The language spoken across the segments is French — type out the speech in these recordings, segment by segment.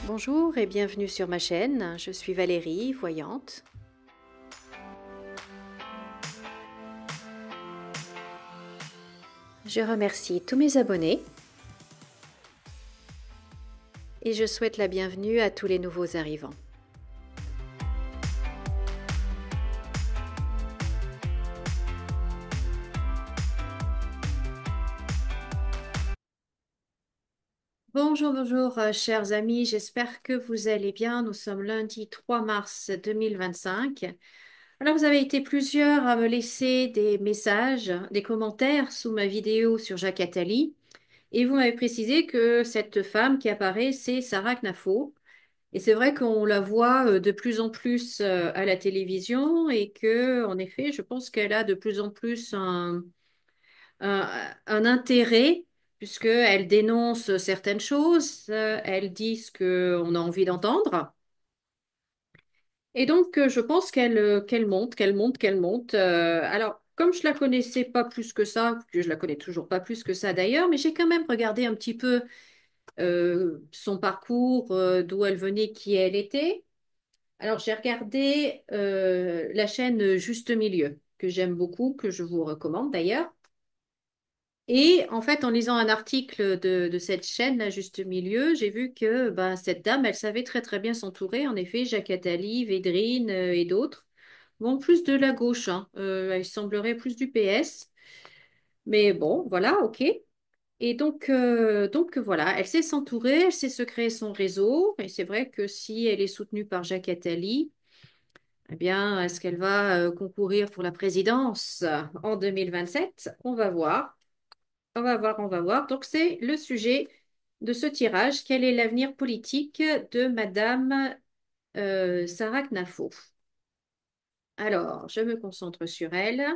Bonjour et bienvenue sur ma chaîne, je suis Valérie, voyante. Je remercie tous mes abonnés et je souhaite la bienvenue à tous les nouveaux arrivants. Bonjour, bonjour, chers amis, j'espère que vous allez bien. Nous sommes lundi 3 mars 2025. Alors, vous avez été plusieurs à me laisser des messages, des commentaires sous ma vidéo sur Jacques Attali. Et vous m'avez précisé que cette femme qui apparaît, c'est Sarah Knafo. Et c'est vrai qu'on la voit de plus en plus à la télévision et que, en effet, je pense qu'elle a de plus en plus un intérêt puisqu'elle dénonce certaines choses, elle dit ce qu'on a envie d'entendre. Et donc, je pense qu'elle monte, qu'elle monte, qu'elle monte. Alors, comme je la connaissais pas plus que ça, que je la connais toujours pas plus que ça d'ailleurs, mais j'ai quand même regardé un petit peu son parcours, d'où elle venait, qui elle était. Alors, j'ai regardé la chaîne Juste Milieu, que j'aime beaucoup, que je vous recommande d'ailleurs. Et en fait, en lisant un article de cette chaîne, là, Juste Milieu, j'ai vu que ben, cette dame, elle savait très très bien s'entourer. En effet, Jacques Attali, Védrine et d'autres. Bon, plus de la gauche, hein. Elle semblerait plus du PS. Mais bon, voilà, ok. Et donc voilà, elle sait s'entourer, elle sait se créer son réseau. Et c'est vrai que si elle est soutenue par Jacques Attali, eh bien, est-ce qu'elle va concourir pour la présidence en 2027? On va voir. On va voir, on va voir. Donc, c'est le sujet de ce tirage. Quel est l'avenir politique de Madame Sarah Knafo? Alors, je me concentre sur elle.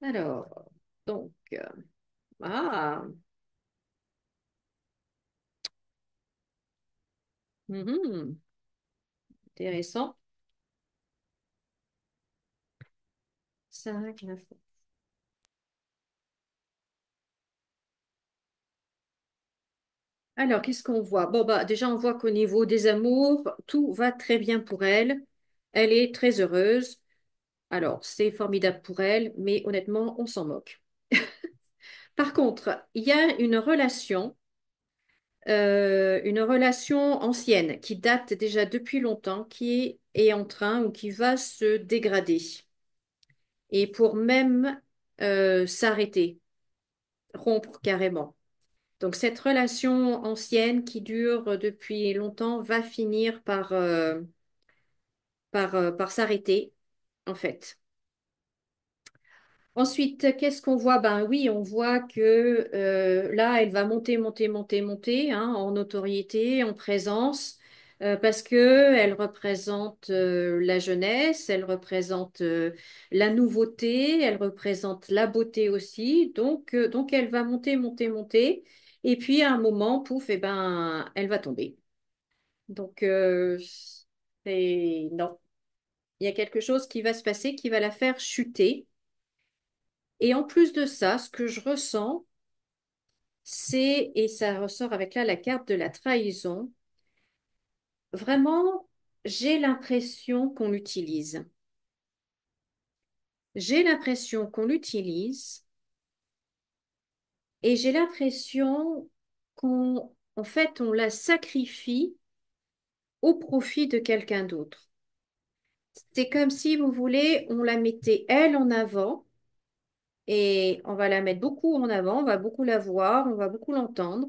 Alors, donc, ah, mhm, intéressant. Sarah Knafo. Alors, qu'est-ce qu'on voit? Bon, bah, déjà, on voit qu'au niveau des amours, tout va très bien pour elle. Elle est très heureuse. Alors, c'est formidable pour elle, mais honnêtement, on s'en moque. Par contre, il y a une relation ancienne qui date déjà depuis longtemps, qui est en train ou qui va se dégrader. Et pour même s'arrêter, rompre carrément. Donc cette relation ancienne qui dure depuis longtemps va finir par s'arrêter, en fait. Ensuite, qu'est-ce qu'on voit? Ben oui, on voit que là, elle va monter, monter, monter, monter hein, en notoriété, en présence, parce que elle représente la jeunesse, elle représente la nouveauté, elle représente la beauté aussi. Donc elle va monter, monter, monter. Et puis à un moment, pouf, et ben, elle va tomber. Donc non, il y a quelque chose qui va se passer qui va la faire chuter. Et en plus de ça, ce que je ressens, et ça ressort avec là la carte de la trahison, vraiment, j'ai l'impression qu'on l'utilise. J'ai l'impression qu'on l'utilise et j'ai l'impression en fait, on la sacrifie au profit de quelqu'un d'autre. C'est comme si, vous voulez, on la mettait elle en avant et on va la mettre beaucoup en avant, on va beaucoup la voir, on va beaucoup l'entendre.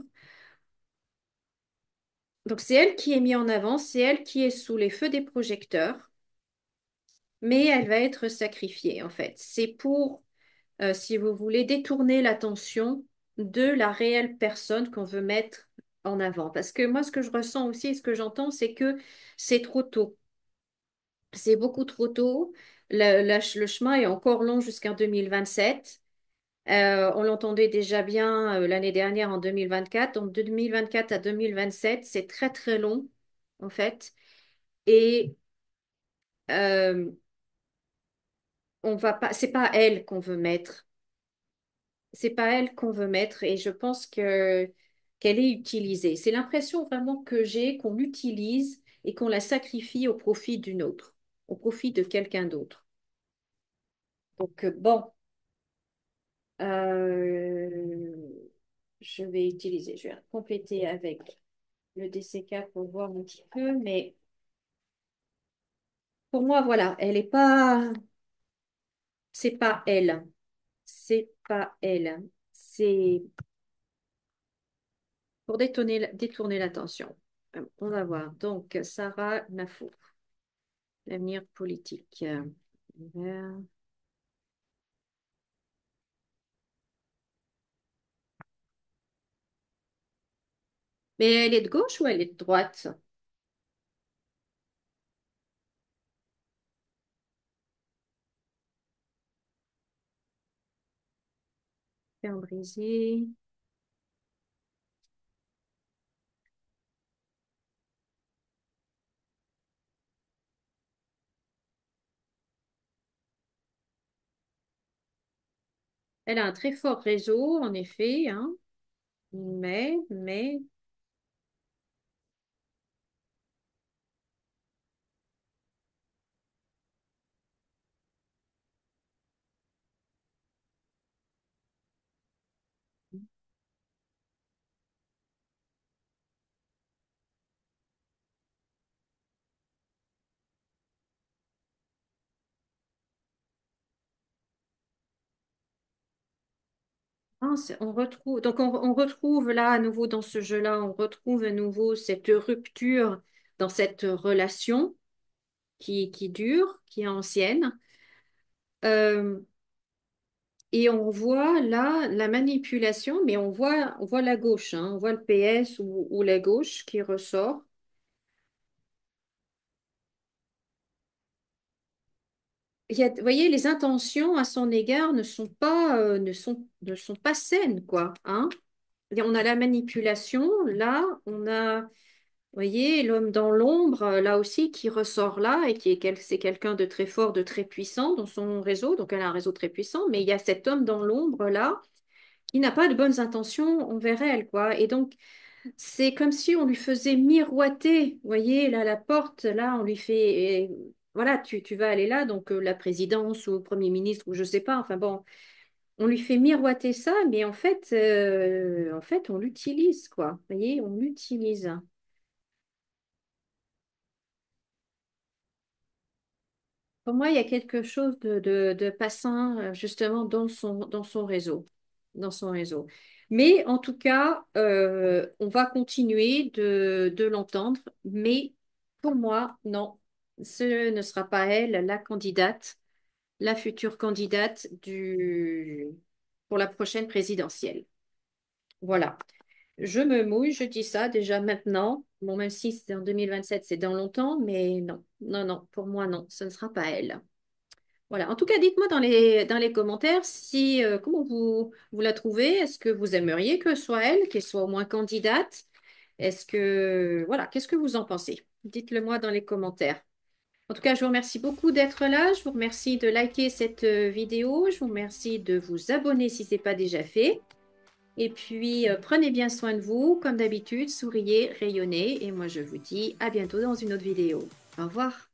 Donc c'est elle qui est mise en avant, c'est elle qui est sous les feux des projecteurs, mais elle va être sacrifiée en fait. C'est pour, si vous voulez, détourner l'attention de la réelle personne qu'on veut mettre en avant. Parce que moi, ce que je ressens aussi et ce que j'entends, c'est que c'est trop tôt. C'est beaucoup trop tôt. Le chemin est encore long jusqu'en 2027. On l'entendait déjà bien l'année dernière en 2024. Donc de 2024 à 2027, c'est très très long en fait. Et euh, on va pas, c'est pas elle qu'on veut mettre. C'est pas elle qu'on veut mettre. Et je pense que qu'elle est utilisée. C'est l'impression vraiment que j'ai qu'on l'utilise et qu'on la sacrifie au profit d'une autre, au profit de quelqu'un d'autre. Donc, bon, euh, je vais compléter avec le DCK pour voir un petit peu, mais pour moi, voilà, elle est pas, c'est pas elle, c'est pas elle, c'est pour détourner l'attention. On va voir. Donc, Sarah Nafour, l'avenir politique. Vert. Mais elle est de gauche ou elle est de droite? Fer brisé. Elle a un très fort réseau, en effet, hein, mais, ah, on retrouve, donc on retrouve là à nouveau dans ce jeu-là, on retrouve à nouveau cette rupture dans cette relation qui dure, qui est ancienne. Euh, et on voit là la manipulation, mais on voit la gauche, hein, on voit le PS ou la gauche qui ressort. Vous voyez, les intentions à son égard ne sont pas saines, quoi, hein. Et on a la manipulation, là, on a, vous voyez, l'homme dans l'ombre, là aussi, qui ressort là et c'est quelqu'un de très fort, de très puissant dans son réseau. Donc, elle a un réseau très puissant, mais il y a cet homme dans l'ombre là qui n'a pas de bonnes intentions envers elle, quoi. Et donc, c'est comme si on lui faisait miroiter, vous voyez, là, la porte, là, on lui fait, voilà, tu vas aller là, donc la présidence ou le premier ministre ou je sais pas, enfin bon, on lui fait miroiter ça, mais en fait, on l'utilise, quoi. Vous voyez, on l'utilise. Pour moi, il y a quelque chose de pas sain, justement, dans son réseau. Dans son réseau. Mais en tout cas, on va continuer de l'entendre. Mais pour moi, non, ce ne sera pas elle, la candidate, la future candidate pour la prochaine présidentielle. Voilà. Je me mouille, je dis ça déjà maintenant. Bon, même si c'est en 2027, c'est dans longtemps, mais non, non, non, pour moi, non, ce ne sera pas elle. Voilà. En tout cas, dites-moi dans les commentaires si comment vous la trouvez. Est-ce que vous aimeriez que ce soit elle, qu'elle soit au moins candidate? Est-ce que voilà, qu'est-ce que vous en pensez? Dites-le moi dans les commentaires. En tout cas, je vous remercie beaucoup d'être là. Je vous remercie de liker cette vidéo. Je vous remercie de vous abonner si ce n'est pas déjà fait. Et puis, prenez bien soin de vous. Comme d'habitude, souriez, rayonnez. Et moi, je vous dis à bientôt dans une autre vidéo. Au revoir.